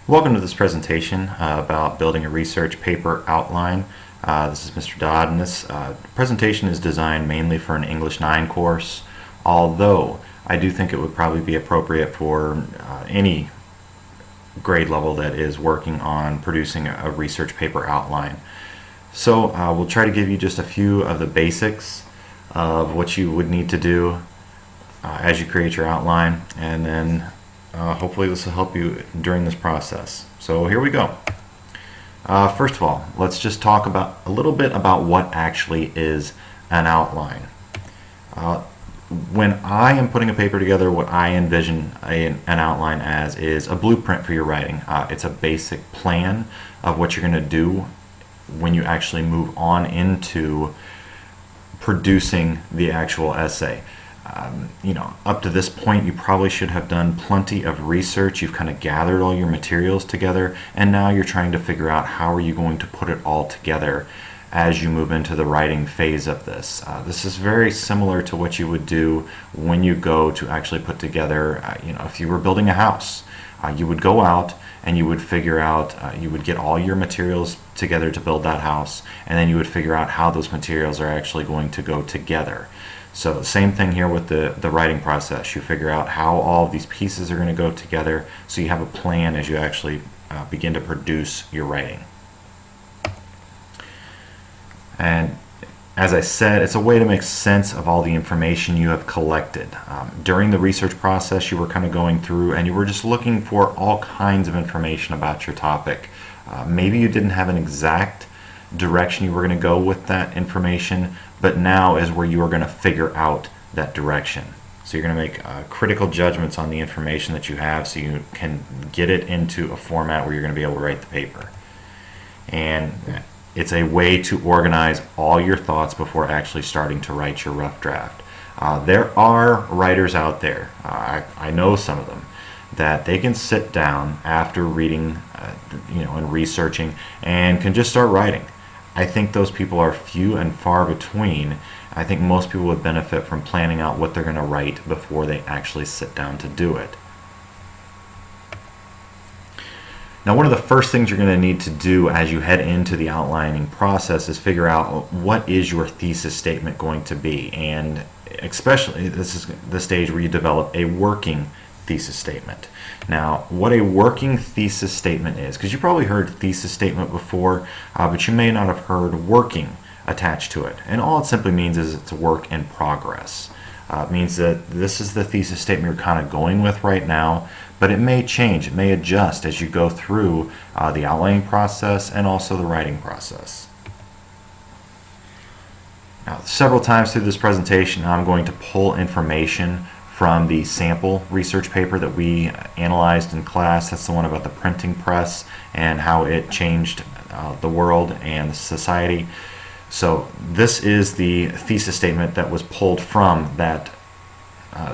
Welcome to this presentation about building a research paper outline. This is Mr. Dodd, and this presentation is designed mainly for an English 9 course, although I do think it would probably be appropriate for any grade level that is working on producing a research paper outline. So we'll try to give you just a few of the basics of what you would need to do as you create your outline, and then hopefully this will help you during this process. So here we go. First of all, let's just talk about a little bit about what actually is an outline. When I am putting a paper together, what I envision an outline as is a blueprint for your writing. It's a basic plan of what you're going to do when you actually move on into producing the actual essay. Up to this point, you probably should have done plenty of research. You've kind of gathered all your materials together, and now you're trying to figure out how are you going to put it all together as you move into the writing phase of this. This is very similar to what you would do when you go to actually put together, if you were building a house. You would go out and you would figure out, you would get all your materials together to build that house, and then you would figure out how those materials are actually going to go together. So same thing here with the writing process. You figure out how all of these pieces are going to go together, so you have a plan as you actually begin to produce your writing. And as I said, it's a way to make sense of all the information you have collected. During the research process, you were kind of going through and you were just looking for all kinds of information about your topic. Maybe you didn't have an exact direction you were going to go with that information, but now is where you are going to figure out that direction. So you're going to make critical judgments on the information that you have so you can get it into a format where you're going to be able to write the paper. And it's a way to organize all your thoughts before actually starting to write your rough draft. There are writers out there, I know some of them, that they can sit down after reading and researching and can just start writing. I think those people are few and far between. I think most people would benefit from planning out what they're going to write before they actually sit down to do it. Now, one of the first things you're going to need to do as you head into the outlining process is figure out what is your thesis statement going to be, and especially this is the stage where you develop a working thesis statement. Now, what a working thesis statement is, because you probably heard thesis statement before, but you may not have heard working attached to it. And all it simply means is it's a work in progress. It means that this is the thesis statement you're kind of going with right now, but it may change, it may adjust as you go through the outlining process and also the writing process. Now, several times through this presentation, I'm going to pull information from the sample research paper that we analyzed in class. That's the one about the printing press and how it changed the world and society. So this is the thesis statement that was pulled from that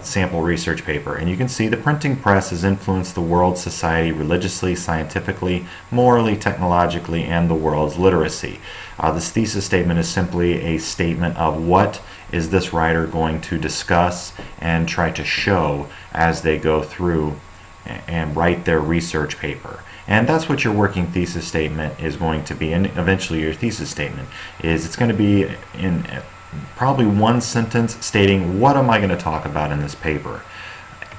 sample research paper. And you can see the printing press has influenced the world's society religiously, scientifically, morally, technologically, and the world's literacy. This thesis statement is simply a statement of what is this writer going to discuss and try to show as they go through and write their research paper. And that's what your working thesis statement is going to be, and eventually your thesis statement is, it's going to be in probably one sentence stating what am I going to talk about in this paper.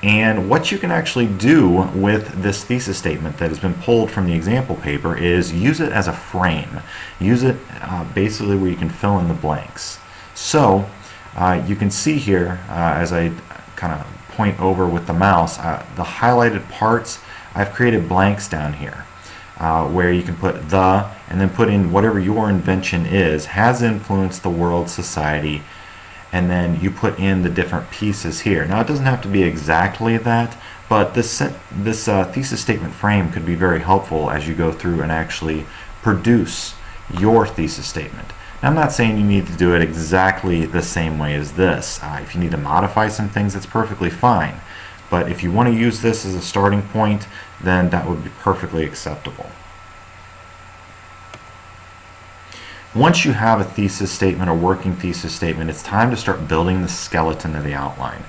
And what you can actually do with this thesis statement that has been pulled from the example paper is use it as a frame. Use it basically where you can fill in the blanks. So you can see here as I kind of point over with the mouse, the highlighted parts, I've created blanks down here where you can put the and then put in whatever your invention is, has influenced the world, society, and then you put in the different pieces here. Now, it doesn't have to be exactly that, but this thesis statement frame could be very helpful as you go through and actually produce your thesis statement. Now, I'm not saying you need to do it exactly the same way as this. If you need to modify some things, that's perfectly fine. But if you want to use this as a starting point, then that would be perfectly acceptable. Once you have a thesis statement, a working thesis statement, it's time to start building the skeleton of the outline.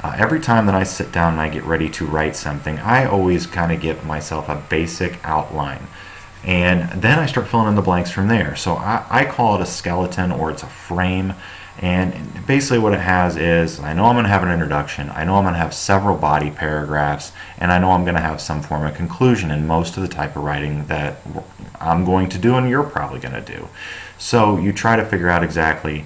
Every time that I sit down and I get ready to write something, I always kind of give myself a basic outline. And then I start filling in the blanks from there. So I call it a skeleton, or it's a frame. And basically what it has is, I know I'm going to have an introduction, I know I'm going to have several body paragraphs, and I know I'm going to have some form of conclusion in most of the type of writing that I'm going to do and you're probably going to do. So you try to figure out exactly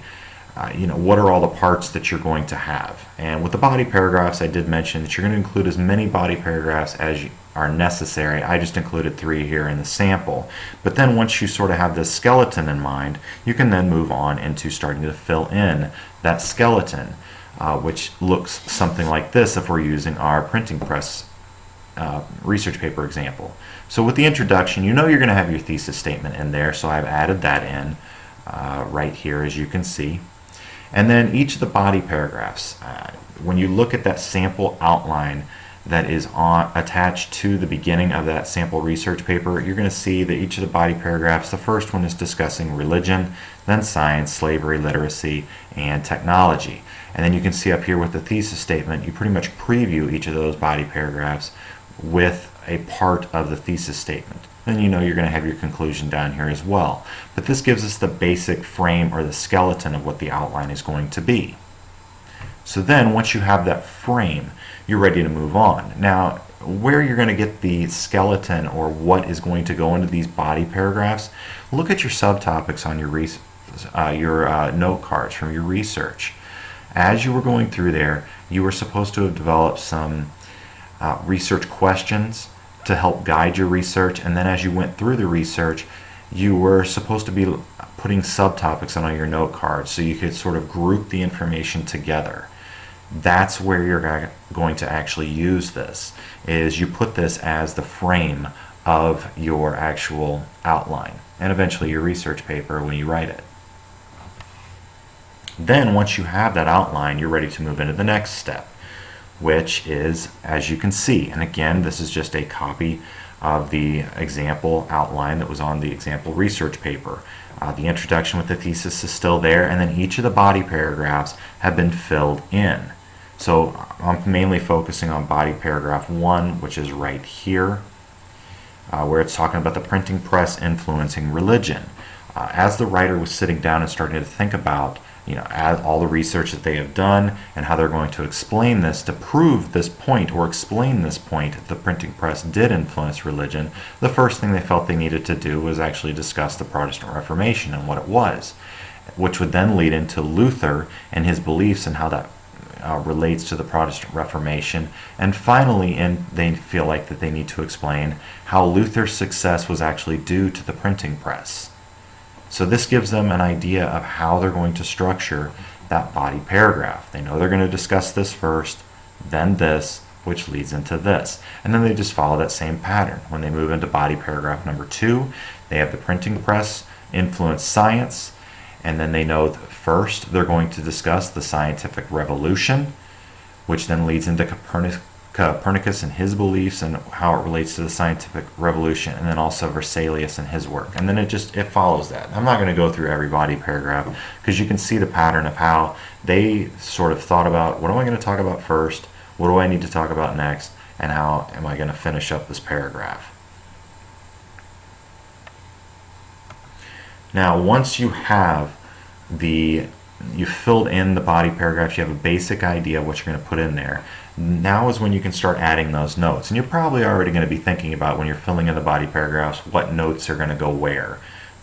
what are all the parts that you're going to have. And with the body paragraphs, I did mention that you're going to include as many body paragraphs as are necessary. I just included 3 here in the sample. But then once you sort of have this skeleton in mind, you can then move on into starting to fill in that skeleton, which looks something like this if we're using our printing press research paper example. So with the introduction, you're going to have your thesis statement in there, so I've added that in right here, as you can see. And then each of the body paragraphs, when you look at that sample outline that is attached to the beginning of that sample research paper, you're going to see that each of the body paragraphs, the first one is discussing religion, then science, slavery, literacy, and technology. And then you can see up here with the thesis statement, you pretty much preview each of those body paragraphs with a part of the thesis statement. Then you're going to have your conclusion down here as well. But this gives us the basic frame, or the skeleton, of what the outline is going to be. So then once you have that frame, you're ready to move on. Now, where you're going to get the skeleton, or what is going to go into these body paragraphs, look at your subtopics on your note cards from your research. As you were going through there, you were supposed to have developed some research questions to help guide your research, and then as you went through the research, you were supposed to be putting subtopics on all your note cards so you could sort of group the information together. That's where you're going to actually use this, is you put this as the frame of your actual outline and eventually your research paper when you write it. Then once you have that outline, you're ready to move into the next step, which is, as you can see, and again, this is just a copy of the example outline that was on the example research paper. The introduction with the thesis is still there, and then each of the body paragraphs have been filled in. So I'm mainly focusing on body paragraph 1, which is right here, where it's talking about the printing press influencing religion. As the writer was sitting down and starting to think about all the research that they have done and how they're going to explain this to prove this point, or explain this point that the printing press did influence religion, the first thing they felt they needed to do was actually discuss the Protestant Reformation and what it was, which would then lead into Luther and his beliefs and how that relates to the Protestant Reformation. And finally, they feel like that they need to explain how Luther's success was actually due to the printing press. So this gives them an idea of how they're going to structure that body paragraph. They know they're going to discuss this first, then this, which leads into this. And then they just follow that same pattern. When they move into body paragraph number 2, they have the printing press influence science, and then they know that first they're going to discuss the scientific revolution, which then leads into Copernicus and his beliefs and how it relates to the scientific revolution, and then also Vesalius and his work. And then it follows that. I'm not going to go through every body paragraph, because you can see the pattern of how they sort of thought about, what am I going to talk about first, what do I need to talk about next, and how am I going to finish up this paragraph. Now once you have you filled in the body paragraphs, you have a basic idea of what you're going to put in there. Now is when you can start adding those notes. And you're probably already going to be thinking about, when you're filling in the body paragraphs, what notes are going to go where.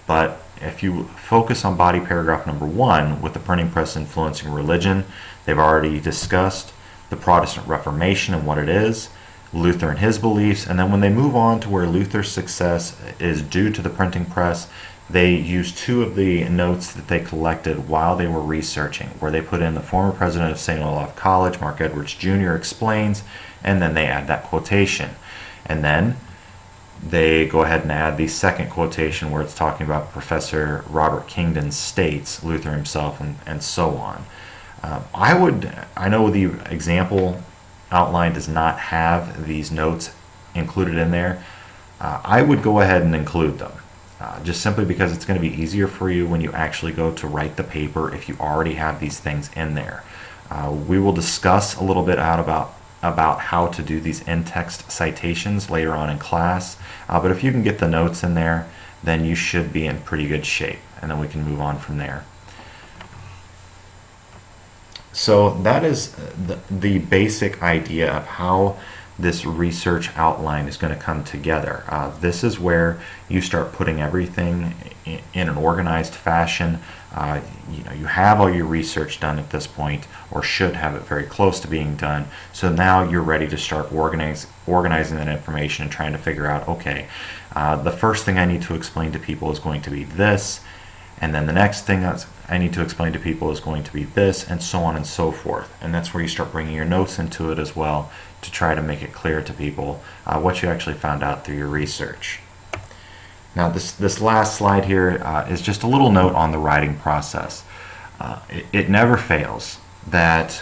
But if you focus on body paragraph number 1 with the printing press influencing religion, they've already discussed the Protestant Reformation and what it is, Luther and his beliefs, and then when they move on to where Luther's success is due to the printing press, they use 2 of the notes that they collected while they were researching, where they put in the former president of St. Olaf College, Mark Edwards Jr. explains, and then they add that quotation. And then they go ahead and add the second quotation where it's talking about Professor Robert Kingdon states, Luther himself, and so on. I know the example outline does not have these notes included in there. I would go ahead and include them. Just simply because it's going to be easier for you when you actually go to write the paper if you already have these things in there. We will discuss a little bit about how to do these in-text citations later on in class, but if you can get the notes in there, then you should be in pretty good shape, and then we can move on from there. So that is the basic idea of how this research outline is going to come together. This is where you start putting everything in an organized fashion. You have all your research done at this point, or should have it very close to being done. So now you're ready to start organizing that information and trying to figure out, okay, the first thing I need to explain to people is going to be this, and then the next thing I need to explain to people is going to be this, and so on and so forth. And that's where you start bringing your notes into it as well, to try to make it clear to people what you actually found out through your research. Now this last slide here is just a little note on the writing process. It never fails that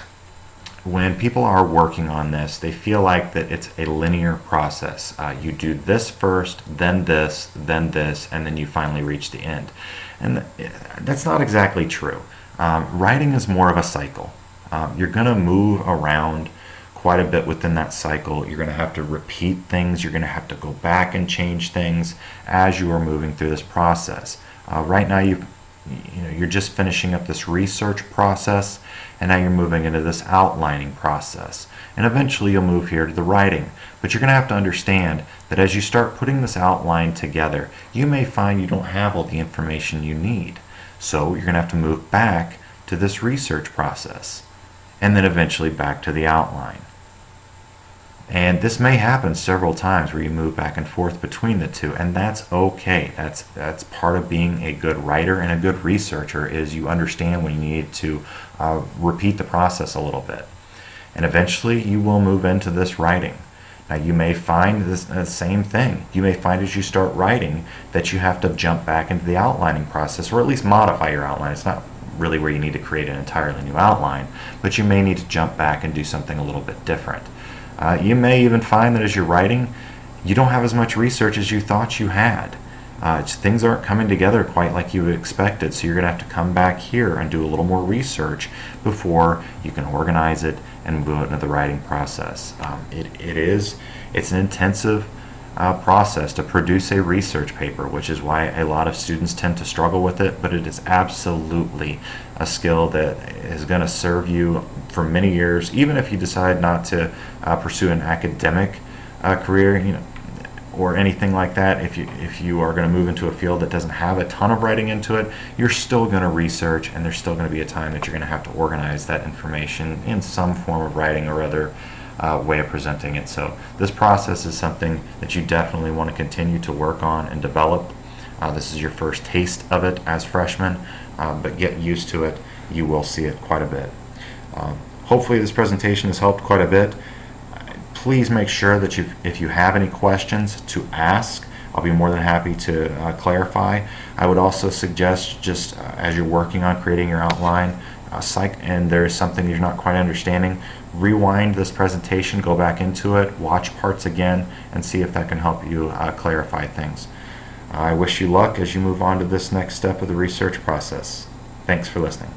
when people are working on this, they feel like that it's a linear process. You do this first, then this, and then you finally reach the end. And that's not exactly true. Writing is more of a cycle. You're going to move around quite a bit within that cycle. You're going to have to repeat things. You're going to have to go back and change things as you are moving through this process. Right now, you're just finishing up this research process, and now you're moving into this outlining process. And eventually you'll move here to the writing. But you're going to have to understand that as you start putting this outline together, you may find you don't have all the information you need. So you're going to have to move back to this research process, and then eventually back to the outline. And this may happen several times where you move back and forth between the two, and that's okay. That's part of being a good writer and a good researcher, is you understand when you need to repeat the process a little bit. And eventually you will move into this writing. Now you may find this same thing. You may find as you start writing that you have to jump back into the outlining process, or at least modify your outline. It's not really where you need to create an entirely new outline, but you may need to jump back and do something a little bit different. You may even find that as you're writing, you don't have as much research as you thought you had. Things aren't coming together quite like you expected, so you're going to have to come back here and do a little more research before you can organize it and move into the writing process. It's an intensive process to produce a research paper, which is why a lot of students tend to struggle with it, but it is absolutely a skill that is going to serve you for many years, even if you decide not to pursue an academic career, or anything like that. If you are going to move into a field that doesn't have a ton of writing into it, you're still going to research, and there's still going to be a time that you're going to have to organize that information in some form of writing or other way of presenting it. So this process is something that you definitely want to continue to work on and develop. This is your first taste of it as freshmen, but get used to it. You will see it quite a bit. Hopefully this presentation has helped quite a bit. Please make sure that if you have any questions, to ask. I'll be more than happy to clarify. I would also suggest, just as you're working on creating your outline, and there is something you're not quite understanding, rewind this presentation, go back into it, watch parts again, and see if that can help you clarify things. I wish you luck as you move on to this next step of the research process. Thanks for listening.